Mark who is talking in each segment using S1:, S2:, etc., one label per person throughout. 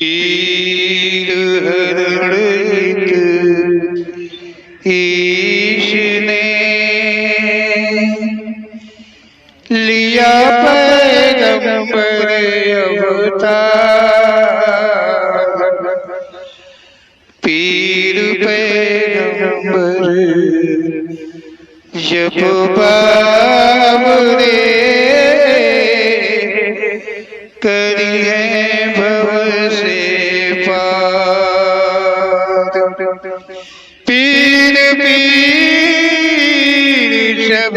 S1: पीर हरण ईश ने लिया पैगंबर अवतार। पीर पैगंबर जब बाबरे करी है भव से पार। पीर पीर सब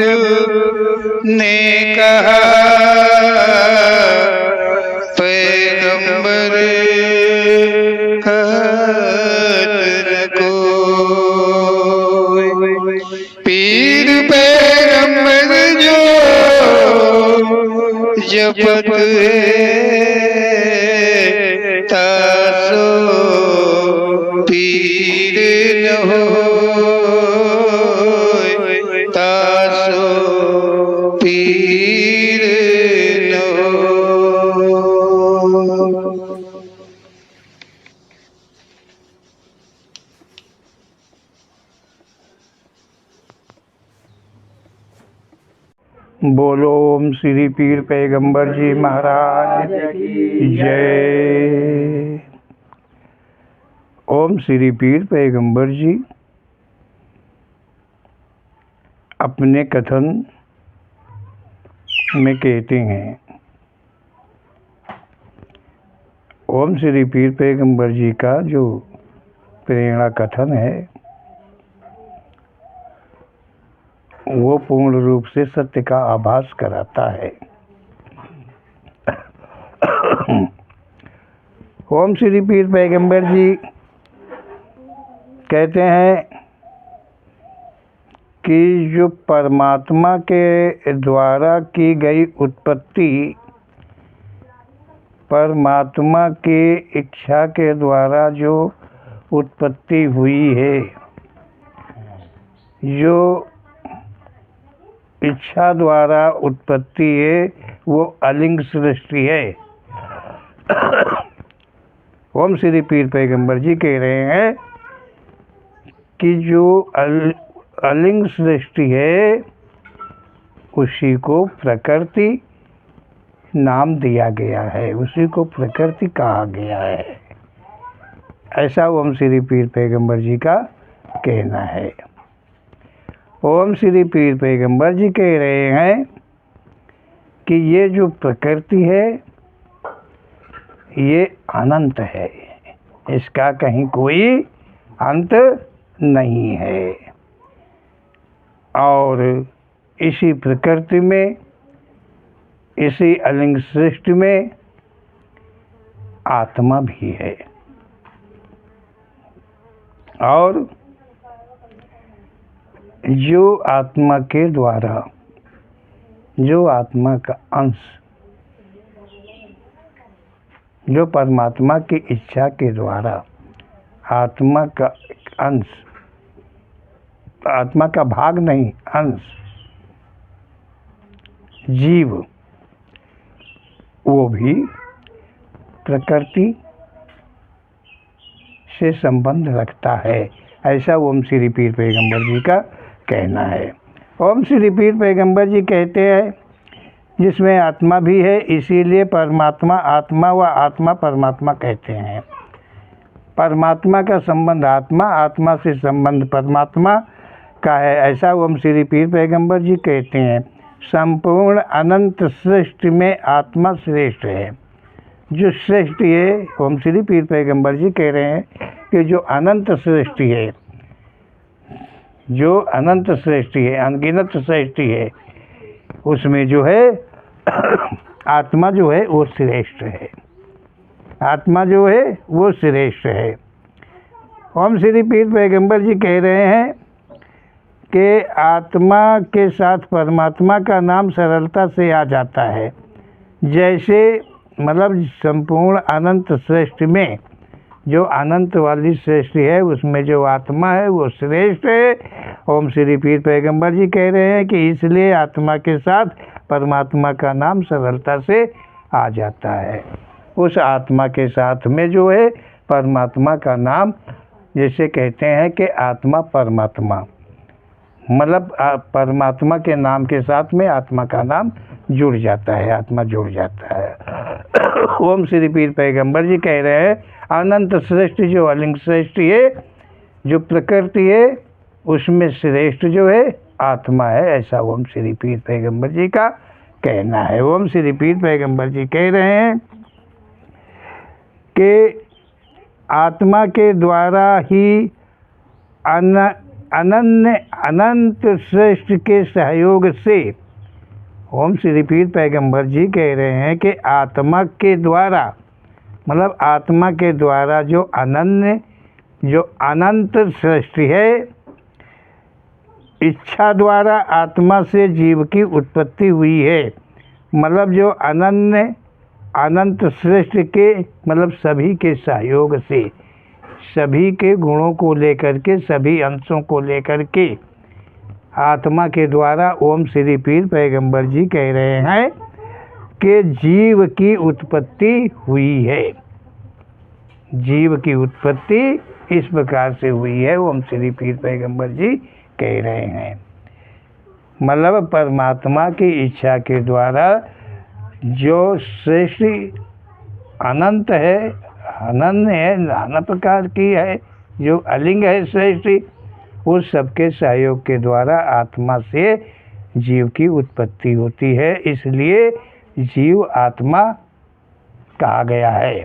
S1: ने कहा पैगंबर कहत न कोई। पीर पैगंबर जो जपत है तासो पीर न होय, तासो पीर न होय।
S2: बोलो ओम श्री पीर पैगंबर जी महाराज की जय। ओम श्री पीर पैगंबर जी अपने कथन में कहते हैं, ओम श्री पीर पैगंबर जी का जो प्रेरणा कथन है वो पूर्ण रूप से सत्य का आभास कराता है। ओम श्री पीर पैगंबर जी कहते हैं कि जो परमात्मा के द्वारा की गई उत्पत्ति, परमात्मा की इच्छा के द्वारा जो उत्पत्ति हुई है, जो इच्छा द्वारा उत्पत्ति है वो अलिंग सृष्टि है। ओम श्री पीर पैगंबर जी कह रहे हैं कि जो अलिंग सृष्टि है उसी को प्रकृति नाम दिया गया है, उसी को प्रकृति कहा गया है। ऐसा ओम श्री पीर पैगंबर जी का कहना है। ओम श्री पीर पैगंबर जी कह रहे हैं कि ये जो प्रकृति है ये अनंत है, इसका कहीं कोई अंत नहीं है। और इसी प्रकृति में, इसी अलिंग सृष्टि में आत्मा भी है। और जो आत्मा के द्वारा, जो आत्मा का अंश, जो परमात्मा की इच्छा के द्वारा आत्मा का अंश, आत्मा का भाग नहीं, अंश, जीव, वो भी प्रकृति से संबंध रखता है। ऐसा ओम श्री पीर पैगंबर जी का कहना है। ओम श्री पीर पैगंबर जी कहते हैं जिसमें आत्मा भी है, इसीलिए परमात्मा आत्मा व आत्मा परमात्मा कहते हैं। परमात्मा का संबंध आत्मा, आत्मा से संबंध परमात्मा का है। ऐसा ओम श्री पीर पैगंबर जी कहते हैं। संपूर्ण अनंत सृष्टि में आत्मा श्रेष्ठ है। जो सृष्टि है, ओम श्री पीर पैगंबर जी कह रहे हैं कि जो अनंत सृष्टि है, जो अनंत सृष्टि है, अनगिनत सृष्टि है, उसमें जो है आत्मा जो है वो श्रेष्ठ है। आत्मा जो है वो श्रेष्ठ है। ओम श्री पीर पैगंबर जी कह रहे हैं कि आत्मा के साथ परमात्मा का नाम सरलता से आ जाता है। जैसे मतलब संपूर्ण अनंत सृष्टि में जो अनंत वाली सृष्टि है उसमें जो आत्मा है वो श्रेष्ठ है। ओम श्री पीर पैगंबर जी कह रहे हैं कि इसलिए आत्मा के साथ परमात्मा का नाम सरलता से आ जाता है। उस आत्मा के साथ में जो है परमात्मा का नाम, जैसे कहते हैं कि आत्मा परमात्मा, मतलब परमात्मा के नाम के साथ में आत्मा का नाम जुड़ जाता है, आत्मा जुड़ जाता है। ओम श्री पीर पैगंबर जी कह रहे हैं अनंत श्रेष्ठ जो अलिंग श्रेष्ठ है, जो प्रकृति है उसमें श्रेष्ठ जो है आत्मा है, ऐसा ओम श्री पीर पैगंबर जी का कहना है। ओम श्री पीर पैगंबर जी कह रहे हैं कि आत्मा के द्वारा ही अनंत श्रेष्ठ के सहयोग से, ओम श्री पीर पैगंबर जी कह रहे हैं कि आत्मा के द्वारा, मतलब आत्मा के द्वारा जो अनंत सृष्टि है, इच्छा द्वारा आत्मा से जीव की उत्पत्ति हुई है। मतलब जो अनंत श्रेष्ठ के, मतलब सभी के सहयोग से, सभी के गुणों को लेकर के, सभी अंशों को लेकर के आत्मा के द्वारा ओम श्री पीर पैगंबर जी कह रहे हैं कि जीव की उत्पत्ति हुई है। जीव की उत्पत्ति इस प्रकार से हुई है, ओम श्री पीर पैगंबर जी कह रहे हैं। मतलब परमात्मा की इच्छा के द्वारा जो श्रेष्ठ अनंत है, अनन्य है, नाना प्रकार की है, जो अलिंग है श्रेष्ठ, उस सबके सहयोग के द्वारा आत्मा से जीव की उत्पत्ति होती है, इसलिए जीव आत्मा कहा गया है।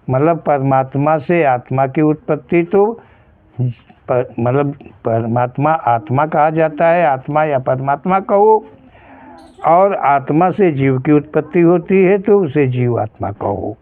S2: मतलब परमात्मा से आत्मा की उत्पत्ति तो मतलब परमात्मा आत्मा कहा जाता है, आत्मा या परमात्मा कहो, और आत्मा से जीव की उत्पत्ति होती है तो उसे जीव आत्मा कहो,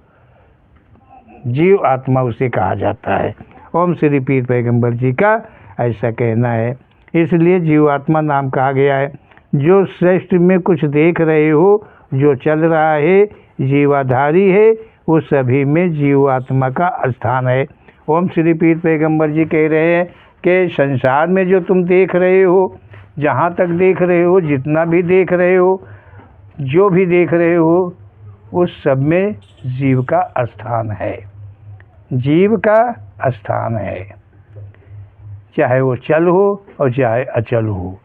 S2: जीव आत्मा उसे कहा जाता है। ओम श्री पीर पैगंबर जी का ऐसा कहना है, इसलिए जीवात्मा नाम कहा गया है। जो श्रेष्ठ में कुछ देख रहे हो, जो चल रहा है, जीवाधारी है, वो सभी में जीवात्मा का स्थान है। ओम श्री पीर पैगंबर जी कह रहे हैं कि संसार में जो तुम देख रहे हो, जहाँ तक देख रहे हो, जितना भी देख रहे हो, जो भी देख रहे हो, उस सब में जीव का स्थान है, जीव का स्थान है। चाहे वो चल हो और चाहे अचल हो,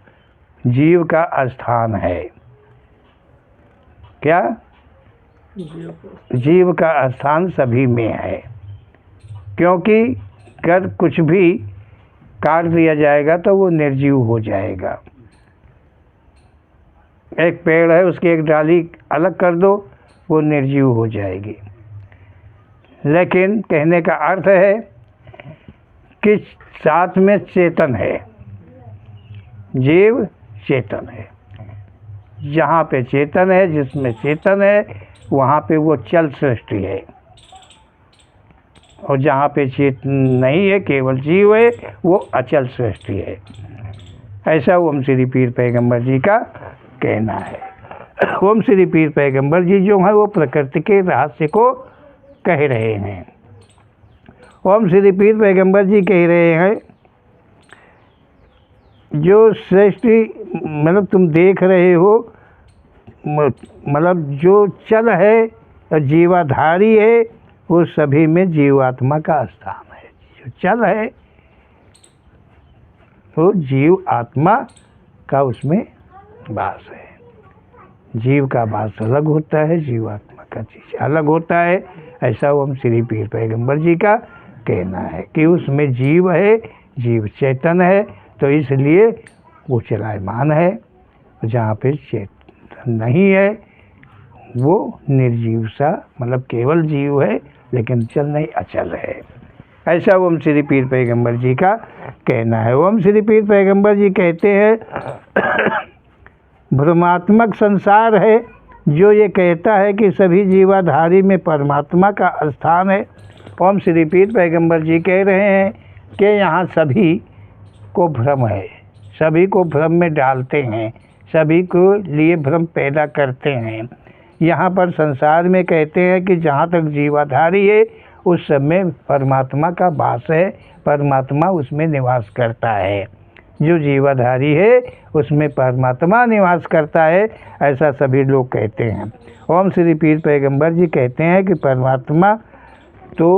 S2: जीव का स्थान है। क्या? जीव का स्थान सभी में है, क्योंकि अगर कुछ भी काट दिया जाएगा तो वो निर्जीव हो जाएगा। एक पेड़ है, उसकी एक डाली अलग कर दो, वो निर्जीव हो जाएगी। लेकिन कहने का अर्थ है कि साथ में चेतन है, जीव चेतन है। जहाँ पे चेतन है, जिसमें चेतन है, वहाँ पे वो चल सृष्टि है, और जहाँ पे चेतन नहीं है, केवल जीव है, वो अचल सृष्टि है। ऐसा ओम श्री पीर पैगंबर जी का कहना है। ओम श्री पीर पैगंबर जी जो है वो प्रकृति के रहस्य को कह रहे हैं। ओम श्री पीर पैगंबर जी कह रहे हैं जो सृष्टि, मतलब तुम देख रहे हो, मतलब जो चल है और जीवाधारी है, वो सभी में जीवात्मा का स्थान है। जो चल है वो जीव आत्मा का उसमें वास है। जीव का वास अलग होता है, जीवात्मा का चीज अलग होता है। ऐसा ओम श्री पीर पैगंबर जी का कहना है कि उसमें जीव है, जीव चेतन है, तो इसलिए वो चलायमान है। जहाँ पे चेतन नहीं है वो निर्जीव सा, मतलब केवल जीव है लेकिन चल नहीं, अचल है। ऐसा ओम श्री पीर पैगंबर जी का कहना है। ओम श्री पीर पैगंबर जी कहते हैं भ्रमात्मक संसार है जो ये कहता है कि सभी जीवाधारी में परमात्मा का स्थान है। ओम श्री पीर पैगंबर जी कह रहे हैं कि यहाँ सभी को भ्रम है, सभी को भ्रम में डालते हैं, सभी को लिए भ्रम पैदा करते हैं। यहाँ पर संसार में कहते हैं कि जहाँ तक जीवाधारी है उस सब में परमात्मा का वास है, परमात्मा उसमें निवास करता है। जो जीवाधारी है उसमें परमात्मा निवास करता है, ऐसा सभी लोग कहते हैं। ओम श्री पीर पैगंबर जी कहते हैं कि परमात्मा तो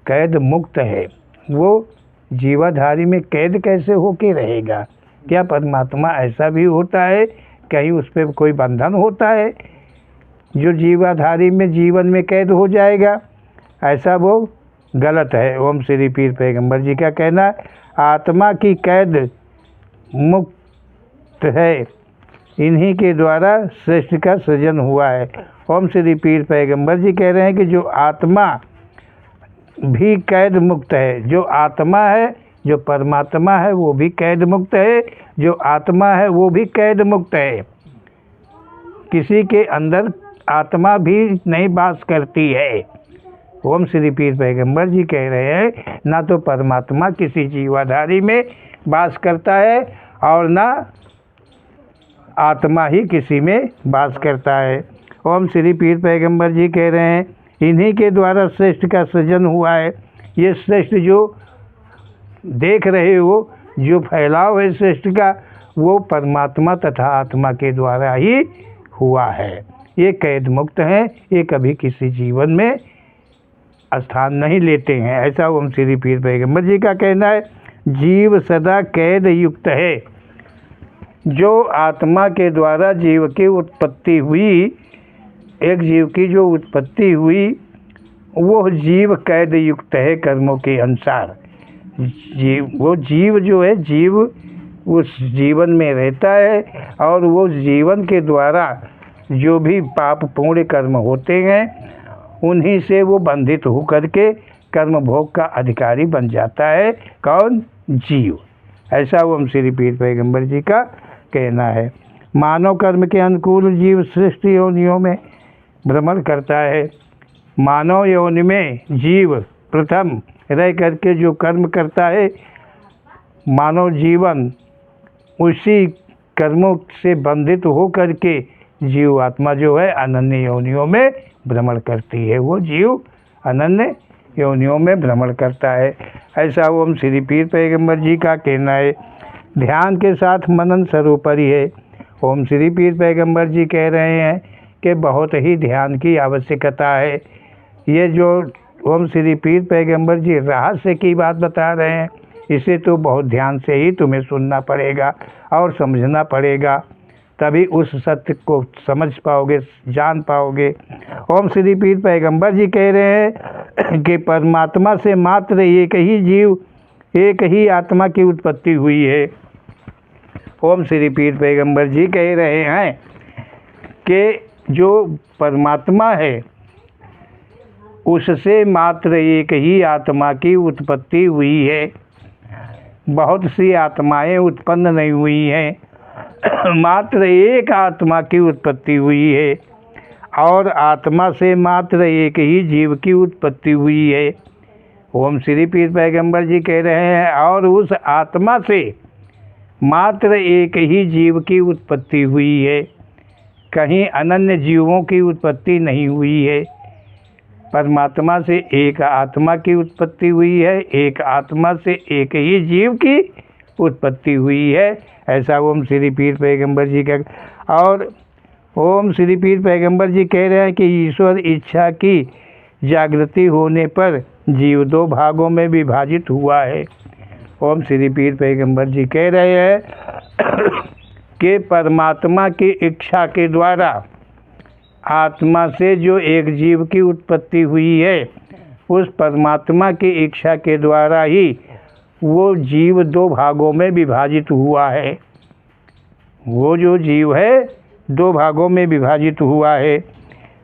S2: कैद मुक्त है, वो जीवाधारी में कैद कैसे होके रहेगा? क्या परमात्मा ऐसा भी होता है? कहीं उस पर कोई बंधन होता है जो जीवाधारी में जीवन में कैद हो जाएगा? ऐसा वो गलत है। ओम श्री पीर पैगंबर जी का कहना है आत्मा की कैद मुक्त है, इन्हीं के द्वारा सृष्टि का सृजन हुआ है। ओम श्री पीर पैगंबर जी कह रहे हैं कि जो आत्मा भी कैद मुक्त है, जो आत्मा है, जो परमात्मा है वो भी कैद मुक्त है, जो आत्मा है वो भी कैद मुक्त है। किसी के अंदर आत्मा भी नहीं वास करती है। ओम श्री पीर पैगंबर जी कह रहे हैं ना तो परमात्मा किसी जीवाधारी में वास करता है और ना आत्मा ही किसी में वास करता है। ओम श्री पीर पैगंबर जी कह रहे हैं इन्हीं के द्वारा श्रेष्ठ का सृजन हुआ है। ये श्रेष्ठ जो देख रहे हो, जो फैलाव है श्रेष्ठ का, वो परमात्मा तथा आत्मा के द्वारा ही हुआ है। ये कैद मुक्त हैं, ये कभी किसी जीवन में स्थान नहीं लेते हैं, ऐसा ओम श्री पीर पैगंबर जी का कहना है। जीव सदा कैद युक्त है। जो आत्मा के द्वारा जीव की उत्पत्ति हुई, एक जीव की जो उत्पत्ति हुई, वो जीव कैद युक्त है कर्मों के अनुसार। वो जीव जो है, जीव उस जीवन में रहता है और वो जीवन के द्वारा जो भी पाप पुण्य कर्म होते हैं उन्हीं से वो बंधित होकर के कर्म भोग का अधिकारी बन जाता है। कौन? जीव। ऐसा ओम श्री पीर पैगंबर जी का कहना है। मानव कर्म के अनुकूल जीव सृष्टि योनियों में भ्रमण करता है। मानव योनि में जीव प्रथम रह करके जो कर्म करता है, मानव जीवन उसी कर्मों से बंधित हो करके जीव आत्मा जो है अनन्य योनियों में भ्रमण करती है। वो जीव अनन्य योनियों में भ्रमण करता है। ऐसा ओम श्री पीर पैगंबर जी का कहना है। ध्यान के साथ मनन सर्वोपरि है। ओम श्री पीर पैगंबर जी कह रहे हैं कि बहुत ही ध्यान की आवश्यकता है। ये जो ओम श्री पीर पैगंबर जी रहस्य की बात बता रहे हैं, इसे तो बहुत ध्यान से ही तुम्हें सुनना पड़ेगा और समझना पड़ेगा, तभी उस सत्य को समझ पाओगे, जान पाओगे। ओम श्री पीर पैगंबर जी कह रहे हैं कि परमात्मा से मात्र एक ही जीव, एक ही आत्मा की उत्पत्ति हुई है। ओम श्री पीर पैगंबर जी कह रहे हैं कि जो परमात्मा है उससे मात्र एक ही आत्मा की उत्पत्ति हुई है। बहुत सी आत्माएं उत्पन्न नहीं हुई हैं, मात्र एक आत्मा की उत्पत्ति हुई है और आत्मा से मात्र एक ही जीव की उत्पत्ति हुई है। ओम श्री पीर पैगंबर जी कह रहे हैं और उस आत्मा से मात्र एक ही जीव की उत्पत्ति हुई है, कहीं अनन्य जीवों की उत्पत्ति नहीं हुई है। परमात्मा से एक आत्मा की उत्पत्ति हुई है, एक आत्मा से एक ही जीव की उत्पत्ति हुई है। ऐसा ओम श्री पीर पैगंबर जी का। और ओम श्री पीर पैगंबर जी कह रहे हैं कि ईश्वर इच्छा की जागृति होने पर जीव दो भागों में विभाजित हुआ है। ओम श्री पीर पैगंबर जी कह रहे हैं कि परमात्मा की इच्छा के द्वारा आत्मा से जो एक जीव की उत्पत्ति हुई है, उस परमात्मा की इच्छा के द्वारा ही वो जीव दो भागों में विभाजित हुआ है। वो जो जीव है दो भागों में विभाजित हुआ है।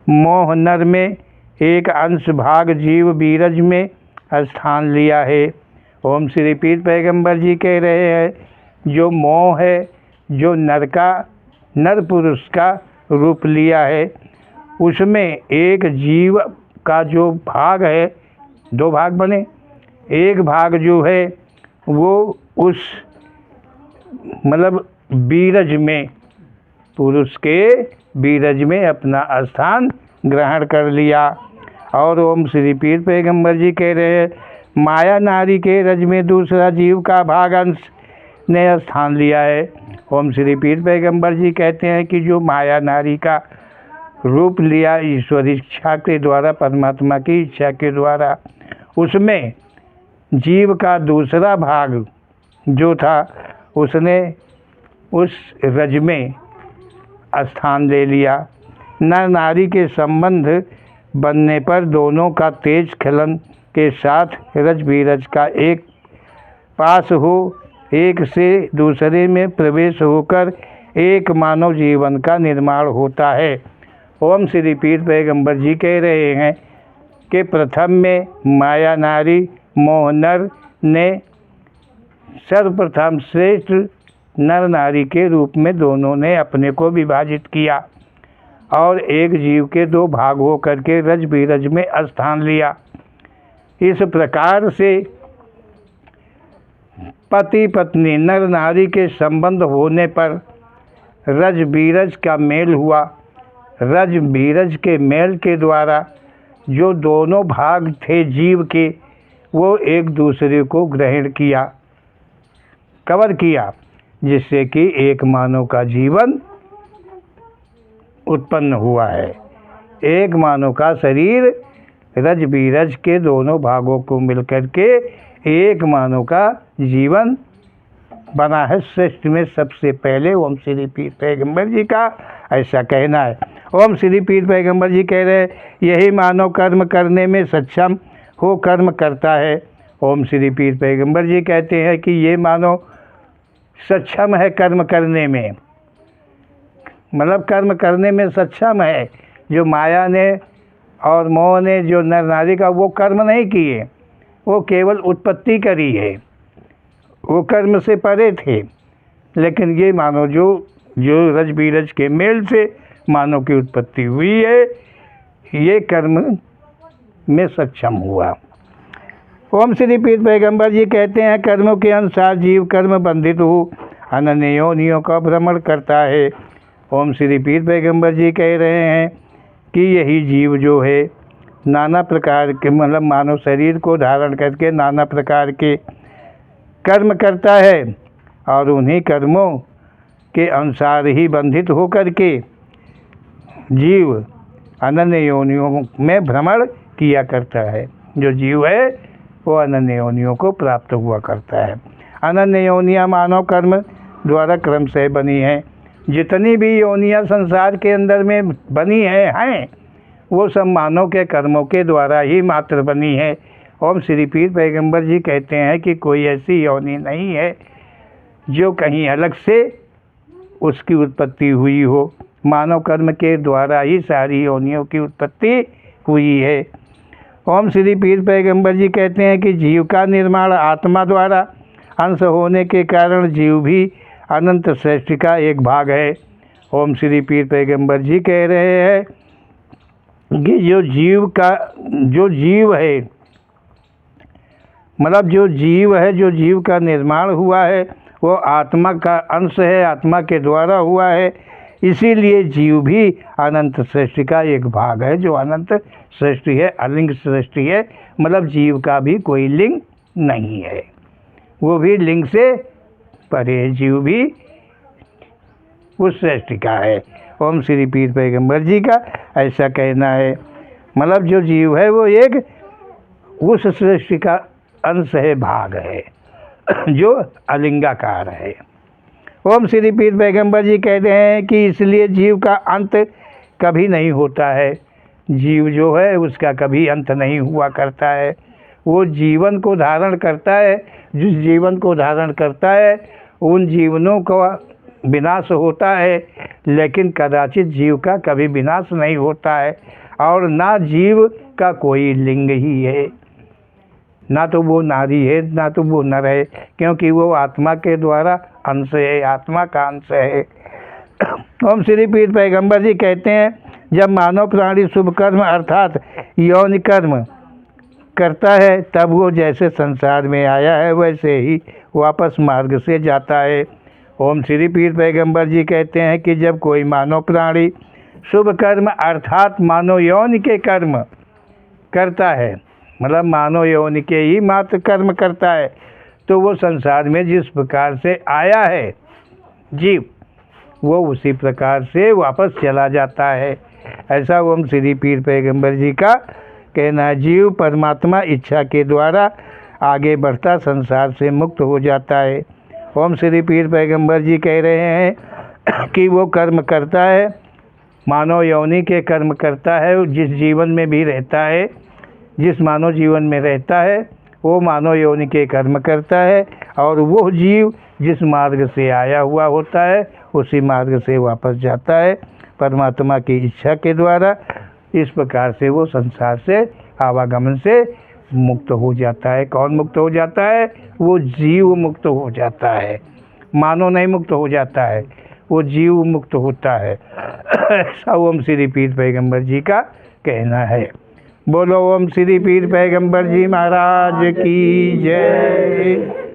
S2: मोह नर में एक अंश भाग जीव बीरज में स्थान लिया है। ओम श्री पीर पैगंबर जी कह रहे हैं जो मोह है, जो नर का, नर पुरुष का रूप लिया है, उसमें एक जीव का जो भाग है, दो भाग बने, एक भाग जो है वो उस मतलब बीरज में, पुरुष के बीरज में अपना स्थान ग्रहण कर लिया। और ओम श्री पीर पैगंबर जी कह रहे हैं माया नारी के रज में दूसरा जीव का भाग अंश ने स्थान लिया है। ओम श्री पीर पैगंबर जी कहते हैं कि जो माया नारी का रूप लिया ईश्वर इच्छा के द्वारा, परमात्मा की इच्छा के द्वारा। उसमें जीव का दूसरा भाग जो था उसने उस रज में स्थान ले लिया। नर नारी के संबंध बनने पर दोनों का तेज खलन के साथ रज बीरज का एक पास हो, एक से दूसरे में प्रवेश होकर एक मानव जीवन का निर्माण होता है। ओम श्री पीर पैगंबर जी कह रहे हैं कि प्रथम में माया नारी मोह नर ने सर्वप्रथम श्रेष्ठ नर नारी के रूप में दोनों ने अपने को विभाजित किया और एक जीव के दो भाग हो करके रज बीरज में स्थान लिया। इस प्रकार से पति पत्नी नर नारी के संबंध होने पर रज बीरज का मेल हुआ। रज बीरज के मेल के द्वारा जो दोनों भाग थे जीव के, वो एक दूसरे को ग्रहण किया, कवर किया, जिससे कि एक मानव का जीवन उत्पन्न हुआ है। एक मानव का शरीर रज बीरज के दोनों भागों को मिलकर के एक मानव का जीवन बना है। सृष्टि में सबसे पहले ओम श्री पीर पैगंबर जी का ऐसा कहना है। ओम श्री पीर पैगंबर जी कह रहे यही मानव कर्म करने में सक्षम हो कर्म करता है। ओम श्री पीर पैगंबर जी कहते हैं कि ये मानव सक्षम है कर्म करने में, मतलब कर्म करने में सक्षम है। जो माया ने और मोह ने जो नर नारी का वो कर्म नहीं किए, वो केवल उत्पत्ति करी है, वो कर्म से परे थे। लेकिन ये मानव जो रज बीरज के मेल से मानव की उत्पत्ति हुई है, ये कर्म में सक्षम हुआ। ओम श्री पीर पैगंबर जी कहते हैं कर्मों के अनुसार जीव कर्म बंधित हो अनन्य योनियों का भ्रमण करता है। ओम श्री पीर पैगंबर जी कह रहे हैं कि यही जीव जो है नाना प्रकार के, मतलब मानव शरीर को धारण करके नाना प्रकार के कर्म करता है और उन्हीं कर्मों के अनुसार ही बंधित होकर के जीव अनन्य योनियों में भ्रमण किया करता है। जो जीव है वो अनन्य योनियों को प्राप्त हुआ करता है। अनन्य योनियाँ मानव कर्म द्वारा क्रम से बनी हैं। जितनी भी योनियाँ संसार के अंदर में बनी हैं वो सब मानव के कर्मों के द्वारा ही मात्र बनी है। ओम श्री पीर पैगंबर जी कहते हैं कि कोई ऐसी योनि नहीं है जो कहीं अलग से उसकी उत्पत्ति हुई हो। मानव कर्म के द्वारा ही सारी योनियों की उत्पत्ति हुई है। ओम श्री पीर पैगंबर जी कहते हैं कि जीव का निर्माण आत्मा द्वारा अंश होने के कारण जीव भी अनंत सृष्टि का एक भाग है। ओम श्री पीर पैगंबर जी कह रहे हैं कि जो जीव है, मतलब जो जीव का निर्माण हुआ है वो आत्मा का अंश है, आत्मा के द्वारा हुआ है। इसीलिए जीव भी अनंत सृष्टि का एक भाग है। जो अनंत सृष्टि है, अलिंग सृष्टि है, मतलब जीव का भी कोई लिंग नहीं है, वो भी लिंग से परे, जीव भी उस सृष्टि का है। ओम श्री पीर पैगंबर जी का ऐसा कहना है। मतलब जो जीव है वो एक उस सृष्टि का अंश है, भाग है, जो अलिंगाकार है। ओम श्री पीर पैगंबर जी कहते हैं कि इसलिए जीव का अंत कभी नहीं होता है। जीव जो है उसका कभी अंत नहीं हुआ करता है। वो जीवन को धारण करता है। जिस जीवन को धारण करता है उन जीवनों का विनाश होता है, लेकिन कदाचित जीव का कभी विनाश नहीं होता है। और ना जीव का कोई लिंग ही है, ना तो वो नारी है ना तो वो नर है, क्योंकि वो आत्मा के द्वारा अंश है, आत्मा का अंश है। ओम श्री पीर पैगंबर जी कहते हैं जब मानव प्राणी शुभ कर्म अर्थात यौन कर्म करता है तब वो जैसे संसार में आया है वैसे ही वापस मार्ग से जाता है। ओम श्री पीर पैगंबर जी कहते हैं कि जब कोई मानव प्राणी शुभ कर्म अर्थात मानव यौन के कर्म करता है, मतलब मानव यौन के ही मात्र कर्म करता है, तो वो संसार में जिस प्रकार से आया है जीव, वो उसी प्रकार से वापस चला जाता है। ऐसा ओम श्री पीर पैगंबर जी का कहना है। जीव परमात्मा इच्छा के द्वारा आगे बढ़ता संसार से मुक्त हो जाता है। ओम श्री पीर पैगंबर जी कह रहे हैं कि वो कर्म करता है, मानव योनि के कर्म करता है, जिस जीवन में भी रहता है, जिस मानव जीवन में रहता है वो मानव योनि के कर्म करता है, और वो जीव जिस मार्ग से आया हुआ होता है उसी मार्ग से वापस जाता है परमात्मा की इच्छा के द्वारा। इस प्रकार से वो संसार से आवागमन से मुक्त हो जाता है। कौन मुक्त हो जाता है? वो जीव मुक्त हो जाता है, मानव नहीं मुक्त हो जाता है, वो जीव मुक्त होता है। ऐसा ओम श्री पीर पैगंबर जी का कहना है। बोलो ओम श्री पीर पैगंबर जी महाराज की जय।